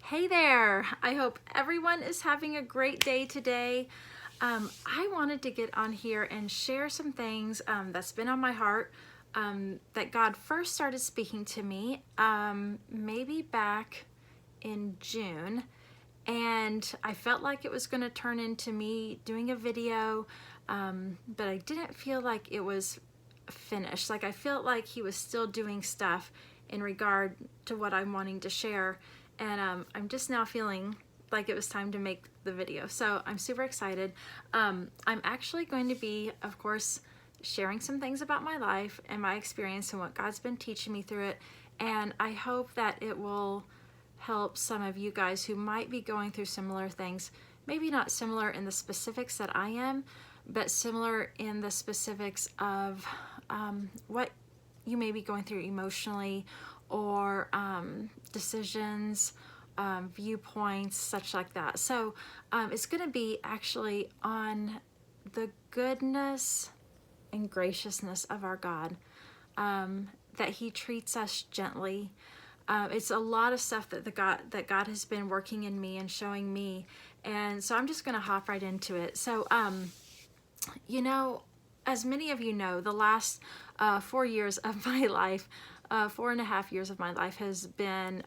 Hey there! I hope everyone is having a great day today. I wanted to get on here and share some things that's been on my heart that God first started speaking to me maybe back in June. And I felt like it was going to turn into me doing a video, but I didn't feel like it was finished. Like I felt like he was still doing stuff in regard to what I'm wanting to share. And I'm just now feeling like it was time to make the video. So I'm super excited. I'm actually going to be, of course, sharing some things about my life and my experience and what God's been teaching me through it. And I hope that it will help some of you guys who might be going through similar things. Maybe not similar in the specifics that I am, but similar in the specifics of what you may be going through emotionally, or decisions, viewpoints, such like that. So it's going to be actually on the goodness and graciousness of our God, that He treats us gently. It's a lot of stuff that God has been working in me and showing me, and so I'm just going to hop right into it. So you know, as many of you know, the last 4 years of my life, 4.5 years of my life has been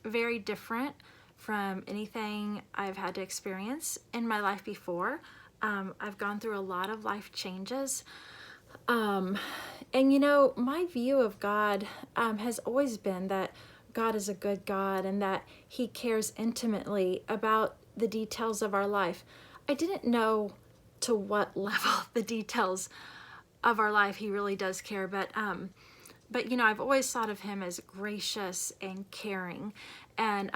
very different from anything I've had to experience in my life before. I've gone through a lot of life changes. And you know, my view of God has always been that God is a good God and that He cares intimately about the details of our life. I didn't know to what level the details of our life He really does care, but you know, I've always thought of Him as gracious and caring and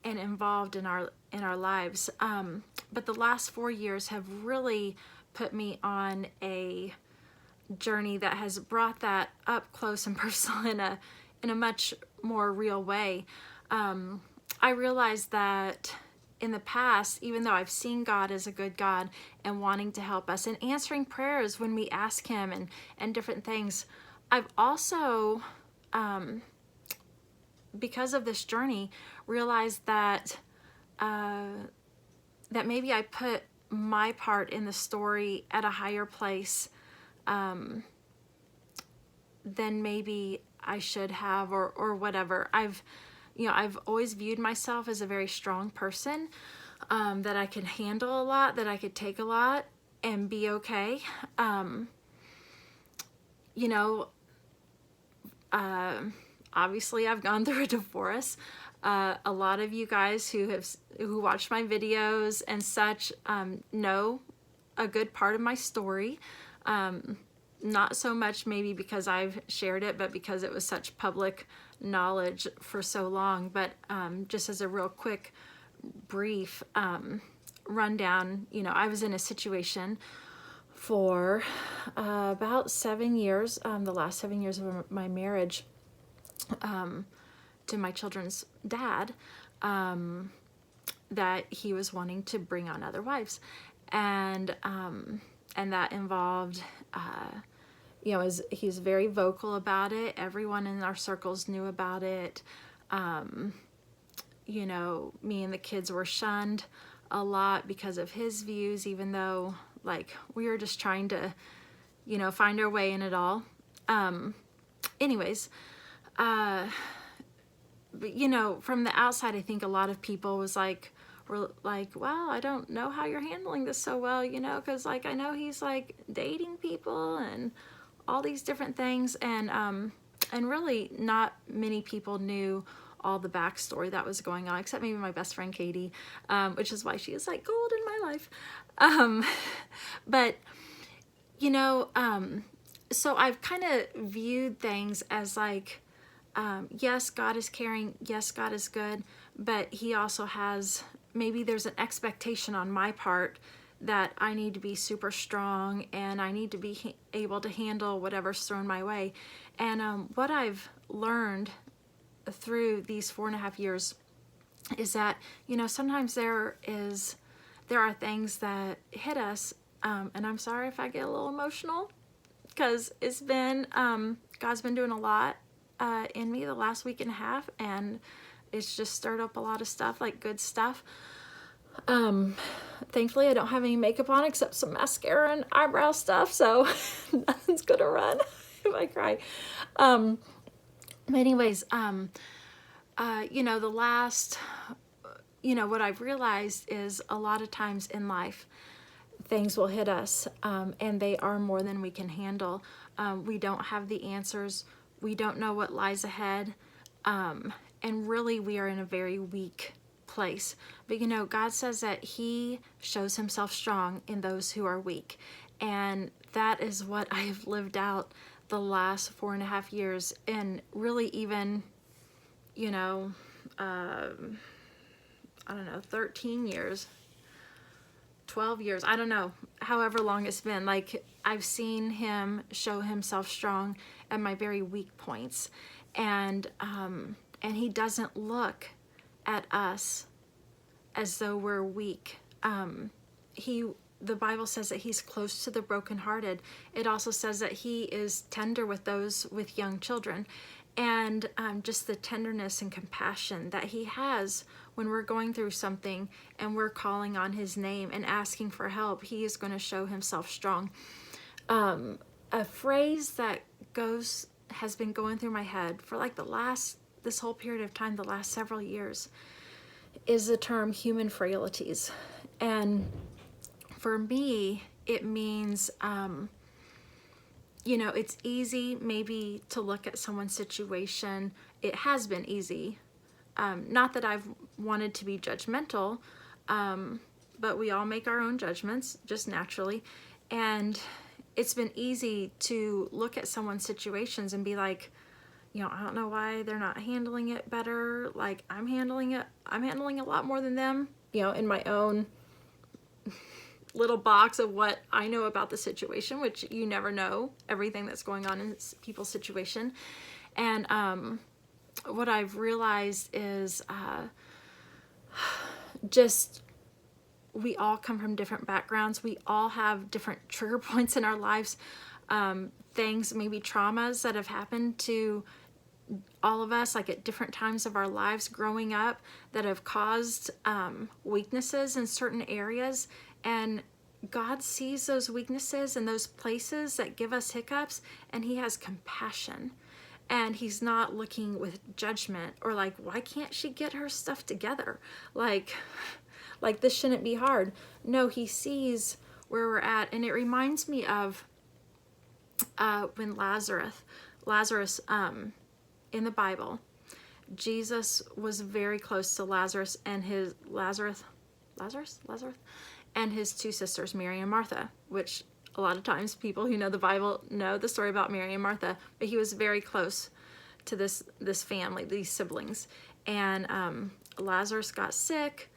involved in our lives. But the last 4 years have really put me on a journey that has brought that up close and personal in a much more real way. I realized that in the past, even though I've seen God as a good God and wanting to help us and answering prayers when we ask Him and different things, I've also, because of this journey, realized that that maybe I put my part in the story at a higher place than maybe I should have, or whatever. I've always viewed myself as a very strong person, that I could handle a lot, that I could take a lot and be okay. You know, obviously I've gone through a divorce. A lot of you guys who watched my videos and such know a good part of my story. Not so much maybe because I've shared it, but because it was such public knowledge for so long. But just as a real quick, brief rundown, you know, I was in a situation for about 7 years, the last 7 years of my marriage, to my children's dad, that he was wanting to bring on other wives. And that involved, you know, he's very vocal about it. Everyone in our circles knew about it. You know, me and the kids were shunned a lot because of his views, even though, like, we were just trying to, you know, find our way in it all. Anyways, but, you know, from the outside, I think a lot of people were like, well, I don't know how you're handling this so well, you know, because, like, I know he's, like, dating people and all these different things, and really not many people knew all the backstory that was going on, except maybe my best friend Katie, which is why she is like gold in my life. But you know, so I've kind of viewed things as like, yes, God is caring, yes, God is good, but He also has, maybe there's an expectation on my part that I need to be super strong and I need to be able to handle whatever's thrown my way. And what I've learned through these 4.5 years is that, you know, sometimes there are things that hit us, and I'm sorry if I get a little emotional, because it's been, God's been doing a lot in me the last week and a half, and it's just stirred up a lot of stuff, like good stuff. Thankfully I don't have any makeup on except some mascara and eyebrow stuff, so nothing's gonna run if I cry. But anyways, the last, what I've realized is a lot of times in life, things will hit us, and they are more than we can handle. We don't have the answers. We don't know what lies ahead. And really, we are in a very weak place. But, God says that he shows himself strong in those who are weak. And that is what I have lived out the last 4.5 years. And really even, 13 years. 12 years, I don't know, however long it's been. Like, I've seen him show himself strong at my very weak points. And he doesn't look at us as though we're weak. The Bible says that he's close to the brokenhearted. It also says that he is tender with those with young children. And just the tenderness and compassion that he has when we're going through something and we're calling on his name and asking for help, he is going to show himself strong. A phrase that has been going through my head for like this whole period of time, the last several years, is the term human frailties. And for me, it means, it's easy maybe to look at someone's situation. It has been easy. Not that I've wanted to be judgmental, but we all make our own judgments just naturally. And it's been easy to look at someone's situations and be like, I don't know why they're not handling it better. Like, I'm handling a lot more than them, in my own little box of what I know about the situation, which you never know everything that's going on in people's situation. And what I've realized is just we all come from different backgrounds. We all have different trigger points in our lives, things, maybe traumas that have happened to all of us, like at different times of our lives growing up, that have caused weaknesses in certain areas. And God sees those weaknesses and those places that give us hiccups, and he has compassion. And he's not looking with judgment or like, why can't she get her stuff together? Like this shouldn't be hard. No, he sees where we're at. And it reminds me of when Lazarus in the Bible, Jesus was very close to Lazarus and his and his two sisters, Mary and Martha, which a lot of times people who know the Bible know the story about Mary and Martha, but he was very close to this family, these siblings. And Lazarus got sick.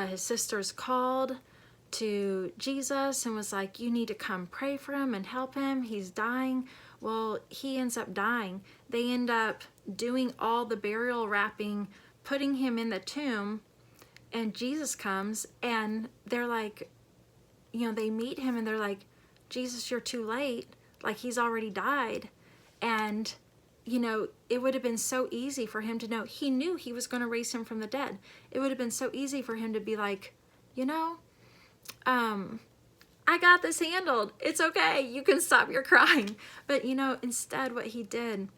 His sisters called to Jesus and was like, you need to come pray for him and help him. He's dying. Well, he ends up dying. They end up doing all the burial wrapping, putting him in the tomb, and Jesus comes and they're like, they meet him and they're like, Jesus, you're too late. Like, he's already died. And, it would have been so easy for him to know. He knew he was going to raise him from the dead. It would have been so easy for him to be like, I got this handled. It's okay. You can stop your crying. But, instead what he did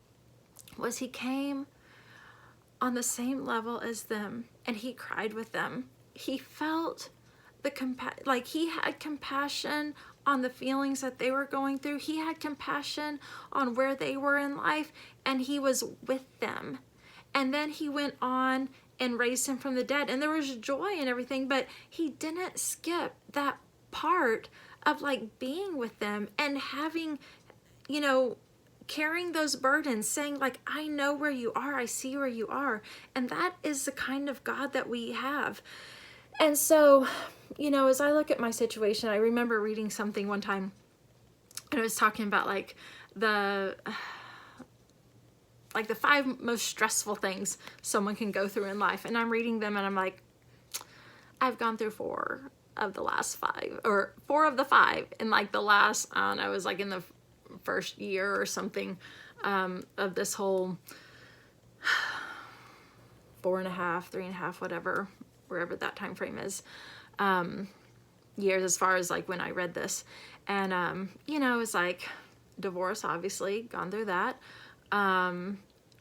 was he came on the same level as them and he cried with them. He felt he had compassion on the feelings that they were going through. He had compassion on where they were in life, and he was with them. And then he went on and raised him from the dead, and there was joy and everything, but he didn't skip that part of like being with them and having, carrying those burdens, saying like, I know where you are, I see where you are. And that is the kind of God that we have. And so, as I look at my situation, I remember reading something one time, and it was talking about like the 5 most stressful things someone can go through in life. And I'm reading them and I'm like, I've gone through 4 of the last 5, or 4 of the 5 in like the last, I don't know, it was like in the first year or something, of this whole 4.5, 3.5, whatever, wherever that time frame is, years as far as like when I read this. And, you know, it's like divorce, obviously, gone through that.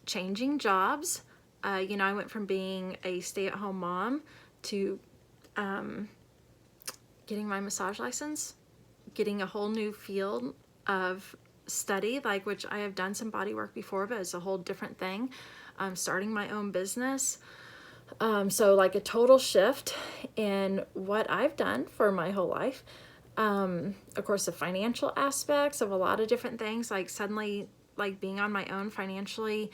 Changing jobs. You know, I went from being a stay-at-home mom to getting my massage license, getting a whole new field of study, like, which I have done some body work before, but it's a whole different thing. Starting my own business. So like a total shift in what I've done for my whole life. Of course, the financial aspects of a lot of different things, like suddenly like being on my own financially,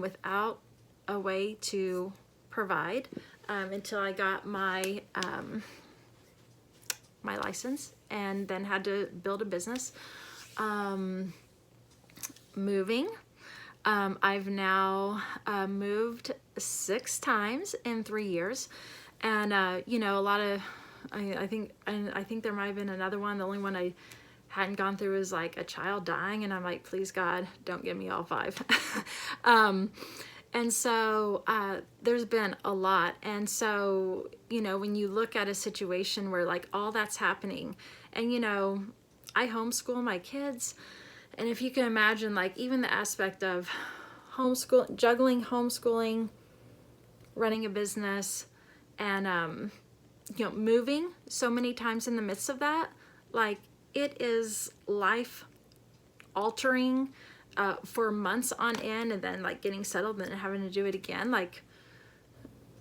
without a way to provide, until I got my, my license, and then had to build a business. Moving. I've now moved 6 times in 3 years, and you know, a lot of, I think there might have been another one. The only one I hadn't gone through is like a child dying, and I'm like, please God, don't give me all 5. And so there's been a lot. And so, you know, when you look at a situation where like all that's happening, and you know, I homeschool my kids, and if you can imagine, like even the aspect of juggling homeschooling, running a business, and you know, moving so many times in the midst of that, like it is life altering for months on end, and then like getting settled and then having to do it again. Like,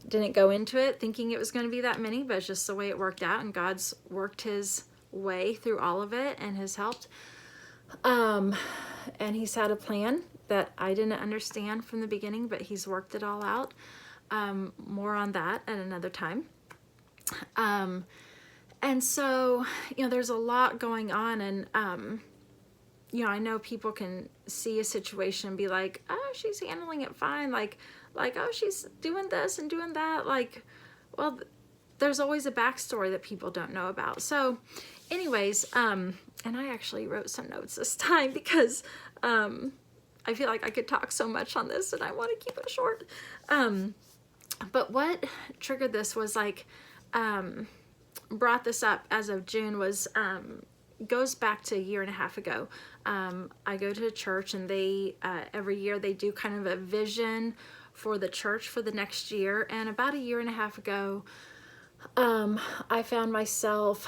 didn't go into it thinking it was going to be that many, but it's just the way it worked out, and God's worked his way through all of it and has helped. And he's had a plan that I didn't understand from the beginning, but he's worked it all out. More on that at another time. And so, you know, there's a lot going on, and, you know, I know people can see a situation and be like, oh, she's handling it fine. Like, oh, she's doing this and doing that. Like, well, there's always a backstory that people don't know about. So anyways, and I actually wrote some notes this time because, I feel like I could talk so much on this and I want to keep it short. But what triggered this was like, brought this up as of June was, goes back to 1.5 years ago. I go to a church, and they, every year they do kind of a vision for the church for the next year. And about 1.5 years ago, I found myself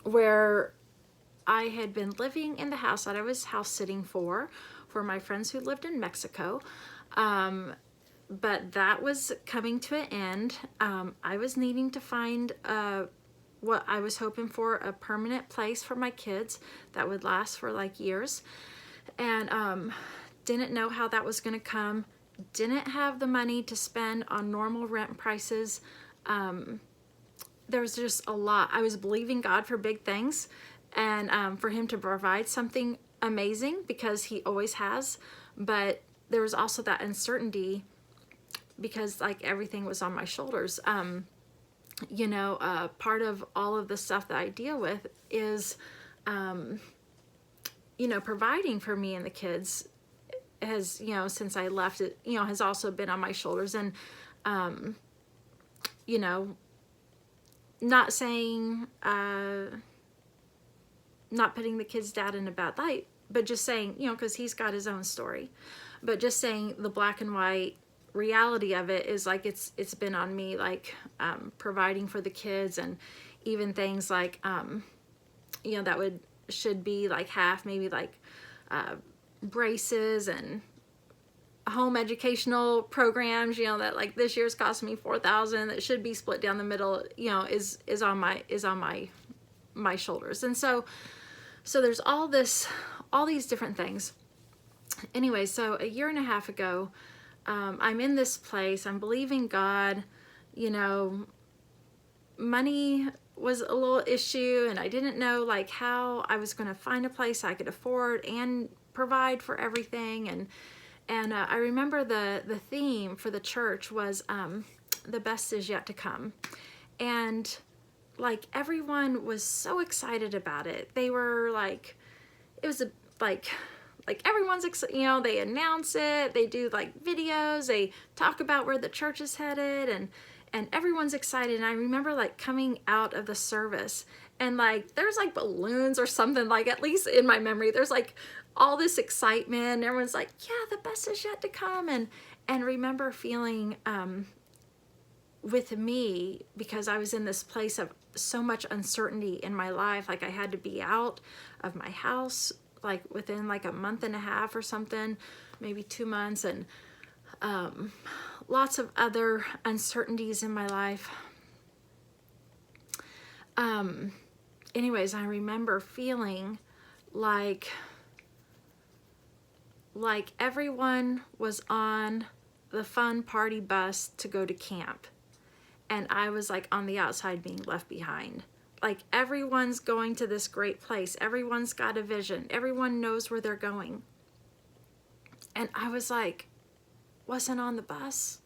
where I had been living in the house that I was house sitting for my friends who lived in Mexico. But that was coming to an end. I was needing to find what I was hoping for, a permanent place for my kids that would last for like years. And didn't know how that was going to come. Didn't have the money to spend on normal rent prices. There was just a lot. I was believing God for big things, and for him to provide something amazing, because he always has. But there was also that uncertainty, because like everything was on my shoulders. You know, part of all of the stuff that I deal with is, you know, providing for me and the kids has, you know, since I left, it, you know, has also been on my shoulders. And, you know, not saying, not putting the kid's dad in a bad light, but just saying, you know, because he's got his own story, but just saying the black and white reality of it is like, it's been on me, like, providing for the kids, and even things like, you know, that should be like half, maybe like, braces and home educational programs, you know, that like this year's cost me $4,000, that should be split down the middle, you know, is on my shoulders. And so there's all these different things. Anyway, so 1.5 years ago, I'm in this place, I'm believing God, you know, money was a little issue, and I didn't know like how I was going to find a place I could afford and provide for everything. And I remember the theme for the church was, the best is yet to come. And like everyone was so excited about it. They were like, it was like like everyone's, you know, they announce it, they do like videos, they talk about where the church is headed, and everyone's excited. And I remember like coming out of the service and like there's like balloons or something, like at least in my memory, there's like all this excitement. Everyone's like, yeah, the best is yet to come. And remember feeling with me, because I was in this place of so much uncertainty in my life, like I had to be out of my house like within like a month and a half or something, maybe 2 months, and lots of other uncertainties in my life. Anyways, I remember feeling like everyone was on the fun party bus to go to camp, and I was like on the outside being left behind. Like everyone's going to this great place, everyone's got a vision, everyone knows where they're going, and I was like, wasn't on the bus.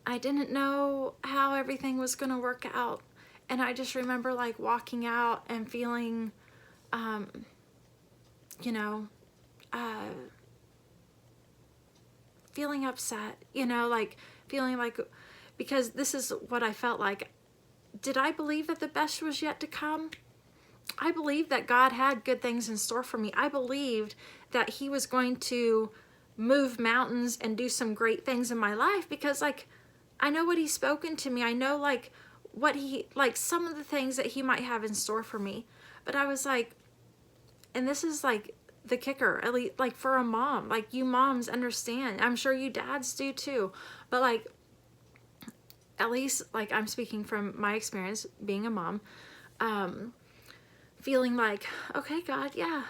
I didn't know how everything was going to work out. And I just remember like walking out and feeling, you know, feeling upset, you know, like feeling like, because this is what I felt like. Did I believe that the best was yet to come? I believed that God had good things in store for me. I believed that he was going to move mountains and do some great things in my life, because like I know what he's spoken to me. I know like what he, like some of the things that he might have in store for me. But I was like, and this is like the kicker, at least like for a mom, like you moms understand, I'm sure you dads do too, but like at least like I'm speaking from my experience being a mom, feeling like, okay, God, yeah,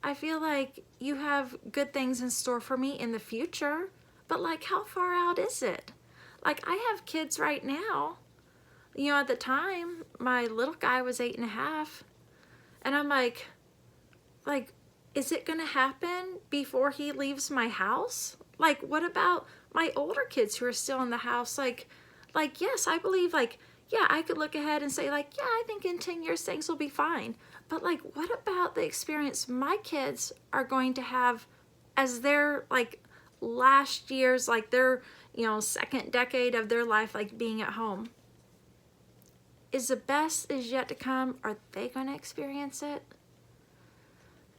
I feel like you have good things in store for me in the future, but like how far out is it? Like I have kids right now, you know, at the time my little guy was 8.5, and I'm like, is it gonna happen before he leaves my house? Like what about my older kids who are still in the house? Like yes, I believe like, yeah, I could look ahead and say like, yeah, I think in 10 years things will be fine. But like, what about the experience my kids are going to have as their like last years, like their, you know, second decade of their life, like being at home? Is the best is yet to come? Are they going to experience it?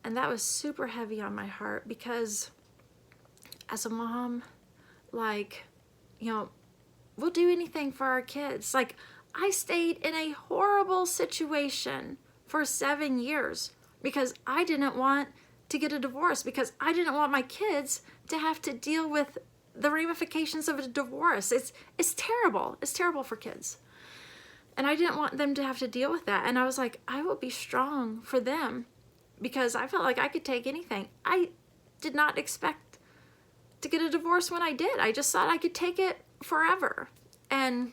And that was super heavy on my heart, because as a mom, like, you know, we'll do anything for our kids. Like I stayed in a horrible situation for 7 years because I didn't want to get a divorce, because I didn't want my kids to have to deal with the ramifications of a divorce. It's terrible. It's terrible for kids. And I didn't want them to have to deal with that. And I was like, I will be strong for them, because I felt like I could take anything. I did not expect to get a divorce when I did. I just thought I could take it forever. And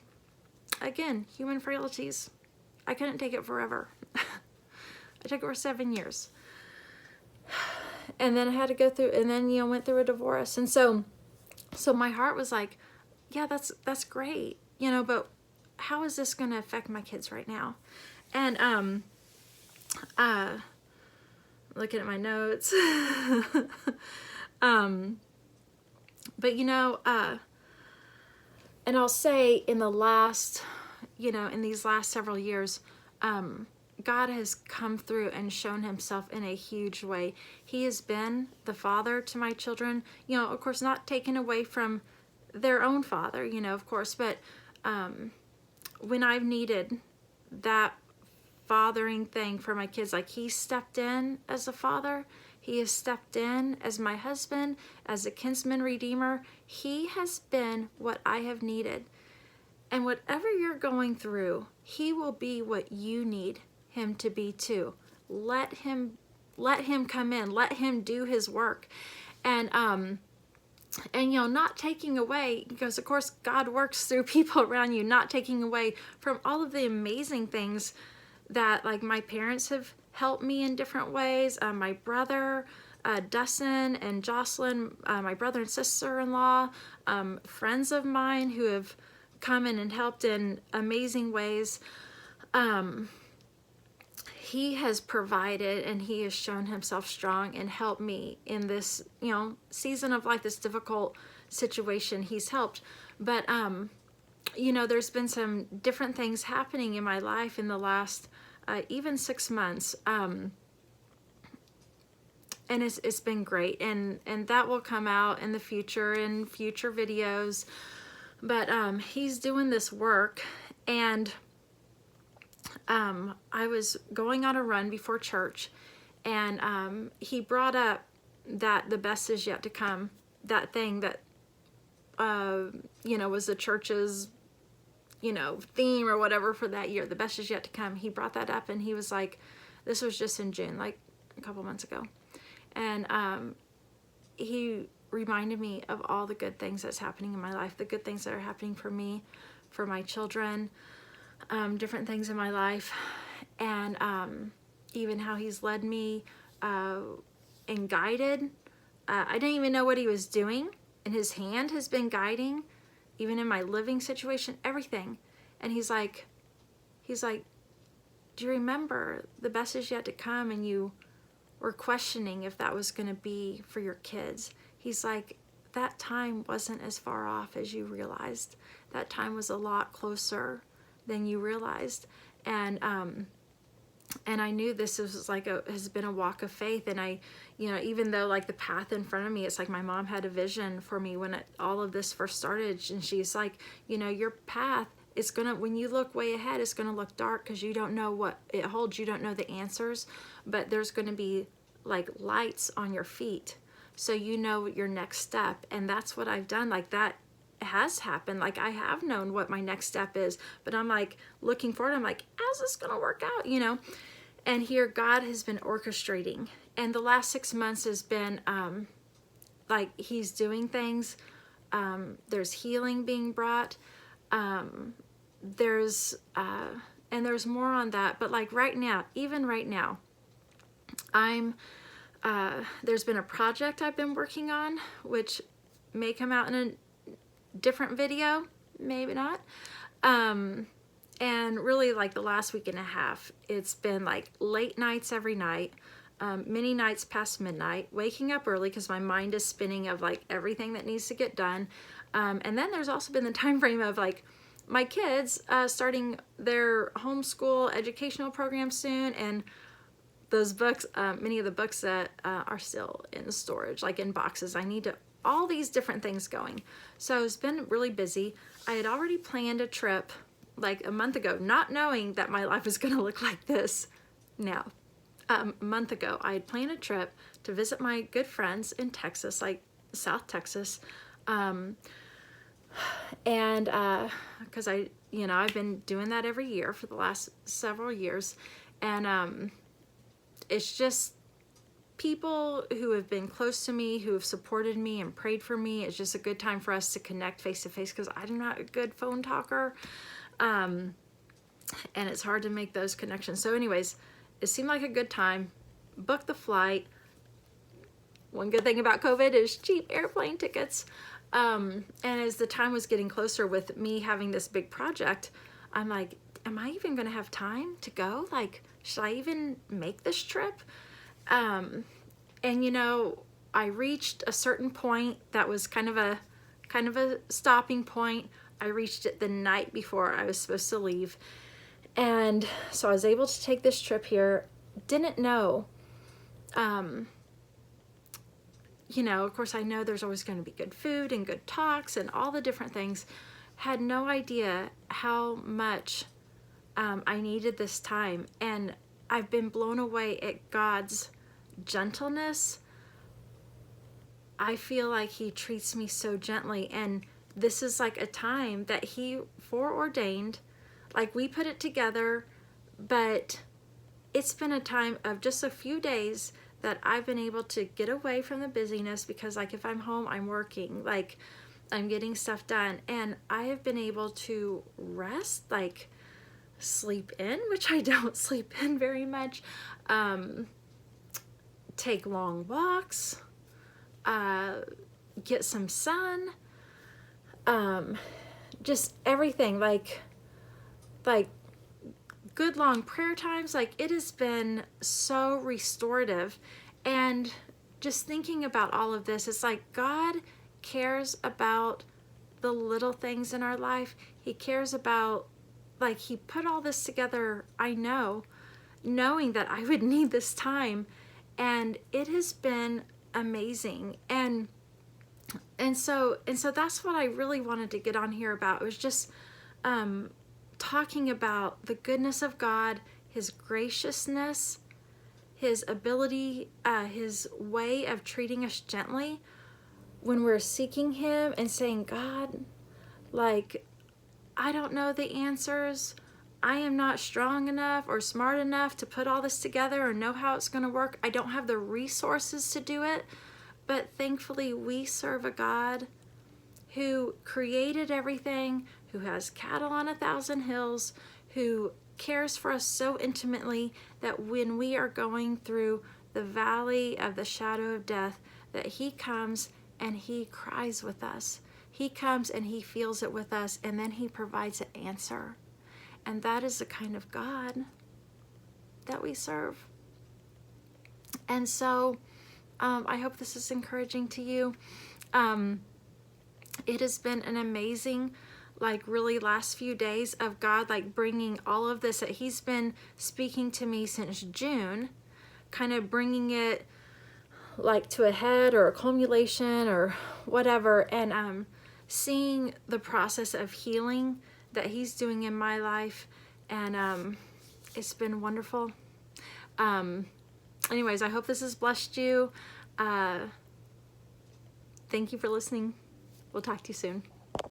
again, human frailties. I couldn't take it forever. I took it for 7 years. And then I had to go through, and then, you know, went through a divorce. And so my heart was like, yeah, that's great, you know, but how is this going to affect my kids right now? And looking at my notes. But you know, and I'll say in the last, you know, in these last several years, God has come through and shown himself in a huge way. He has been the father to my children, you know, of course, not taken away from their own father, you know, of course, but when I've needed that fathering thing for my kids, like he stepped in as a father. He has stepped in as my husband, as a kinsman redeemer. He has been what I have needed. And whatever you're going through, he will be what you need him to be too. Let him come in, let him do his work. And you know, not taking away, because of course God works through people around you, not taking away from all of the amazing things that like my parents have helped me in different ways. My brother, Dustin and Jocelyn, my brother and sister-in-law, friends of mine who have come in and helped in amazing ways. he has provided and he has shown himself strong and helped me in this, season of life, this difficult situation. He's helped. But, there's been some different things happening in my life in the last even 6 months. And it's been great. And that will come out in the future, in future videos. But he's doing this work. And I was going on a run before church, and he brought up that the best is yet to come, that thing that, was the church's, theme or whatever for that year, the best is yet to come. He brought that up, and he was like, this was just in June, like a couple months ago. And he reminded me of all the good things that's happening in my life, the good things that are happening for me, for my children, different things in my life, and even how he's led me and guided. I didn't even know what he was doing, and his hand has been guiding, even in my living situation, everything. And he's like, do you remember the best is yet to come? And you were questioning if that was going to be for your kids. He's like, that time wasn't as far off as you realized. That time was a lot closer than you realized. And I knew this was has been a walk of faith. And I, even though like the path in front of me, it's like my mom had a vision for me when all of this first started. And she's like, your path is when you look way ahead, it's gonna look dark because you don't know what it holds. You don't know the answers, but there's gonna be like lights on your feet. So you know your next step. And that's what I've done. Like that has happened. Like I have known what my next step is, but I'm like looking forward. I'm like, how's this gonna work out? And here God has been orchestrating, and the last 6 months has been like he's doing things. There's healing being brought. There's more on that, but like right now, even right now, there's been a project I've been working on, which may come out in a different video, maybe not. And really like the last week and a half, it's been like late nights every night, many nights past midnight, waking up early because my mind is spinning of like everything that needs to get done. And then there's also been the time frame of like my kids starting their homeschool educational program soon, and those books, many of the books that are still in storage, like in boxes. I need to, all these different things going. So it's been really busy. I had already planned a trip like a month ago, not knowing that my life was going to look like this now. A month ago, I had planned a trip to visit my good friends in Texas, like South Texas. And because I've been doing that every year for the last several years. And it's just people who have been close to me, who have supported me and prayed for me. It's just a good time for us to connect face to face because I'm not a good phone talker. And it's hard to make those connections. So anyways, it seemed like a good time. Booked the flight. One good thing about COVID is cheap airplane tickets. And as the time was getting closer with me having this big project, I'm like, am I even going to have time to go? Like, should I even make this trip? And I reached a certain point that was kind of a stopping point. I reached it the night before I was supposed to leave. And so I was able to take this trip here. Didn't know, of course I know there's always going to be good food and good talks and all the different things. Had no idea how much I needed this time. And I've been blown away at God's gentleness. I feel like he treats me so gently, and this is like a time that he foreordained. Like we put it together, but it's been a time of just a few days that I've been able to get away from the busyness, because like if I'm home, I'm working, like I'm getting stuff done, and I have been able to rest, like sleep in, which I don't sleep in very much, take long walks, get some sun, just everything, like good long prayer times. Like, it has been so restorative. And just thinking about all of this, it's like God cares about the little things in our life. He cares about, like, he put all this together, I know, knowing that I would need this time. And it has been amazing. And so that's what I really wanted to get on here about. It was just talking about the goodness of God, his graciousness, his ability, his way of treating us gently when we're seeking him and saying, God, like, I don't know the answers. I am not strong enough or smart enough to put all this together or know how it's going to work. I don't have the resources to do it. But thankfully, we serve a God who created everything, who has cattle on 1,000 hills, who cares for us so intimately that when we are going through the valley of the shadow of death, that he comes and he cries with us. He comes and he feels it with us, and then he provides an answer. And that is the kind of God that we serve. And so I hope this is encouraging to you. It has been an amazing, like, really last few days of God, like, bringing all of this that he's been speaking to me since June, kind of bringing it like to a head or a culmination or whatever, and seeing the process of healing that he's doing in my life. And it's been wonderful. Anyways, I hope this has blessed you. Thank you for listening. We'll talk to you soon.